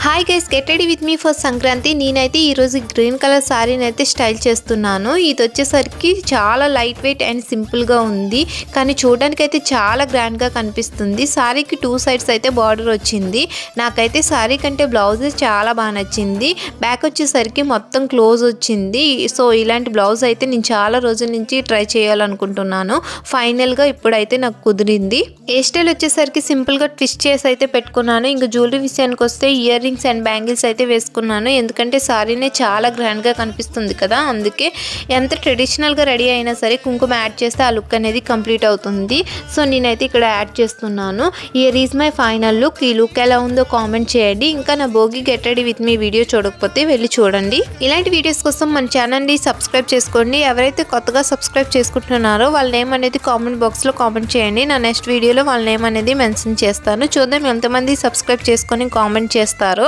Hi guys, get ready with me for Sankranti. నేనైతే ఈరోజు green colour శారీని అయితే స్టైల్ చేస్తున్నాను. ఇది వచ్చేసరికి చాలా లైట్ వెయిట్ అండ్ సింపుల్గా ఉంది, కానీ చూడడానికి అయితే చాలా గ్రాండ్గా కనిపిస్తుంది. శారీకి 2 సైడ్స్ అయితే బార్డర్ వచ్చింది. నాకైతే శారీ కంటే బ్లౌజ్ చాలా బాగా నచ్చింది. బ్యాక్ వచ్చేసరికి మొత్తం క్లోజ్ వచ్చింది. సో ఇలాంటి బ్లౌజ్ అయితే నేను చాలా రోజుల నుంచి ట్రై చేయాలనుకుంటున్నాను. ఫైనల్గా ఇప్పుడైతే నాకు కుదిరింది. హెయిర్ స్టైల్ వచ్చేసరికి సింపుల్గా ట్విస్ట్ చేసి అయితే పెట్టుకున్నాను. ఇంకా జ్యువెలరీ విషయానికి వస్తే ఇయర్ రింగ్స్ అండ్ బ్యాంగిల్స్ అయితే వేసుకున్నాను. ఎందుకంటే సారీనే చాలా గ్రాండ్గా కనిపిస్తుంది కదా, అందుకే ఎంత ట్రెడిషనల్గా రెడీ అయినా సరే కుంకుమ యాడ్ చేస్తే ఆ లుక్ అనేది కంప్లీట్ అవుతుంది. సో నేనైతే ఇక్కడ యాడ్ చేస్తున్నాను. Here is my final look. ఈ లుక్ ఎలా ఉందో కామెంట్ చేయండి. ఇంకా నా Bhogi get ready with me video చూడకపోతే వెళ్ళి చూడండి. ఇలాంటి వీడియోస్ కోసం మన ఛానల్ని సబ్స్క్రైబ్ చేసుకోండి. ఎవరైతే కొత్తగా సబ్స్క్రైబ్ చేసుకుంటున్నారో వాళ్ళ నేమ్ అనేది కామెంట్ బాక్స్లో కామెంట్ చేయండి. నా నెక్స్ట్ వీడియోలో వాళ్ళ నేమ్ అనేది మెన్షన్ చేస్తాను. చూద్దాం ఎంతమంది సబ్స్క్రైబ్ చేసుకొని కామెంట్ చేస్తారో.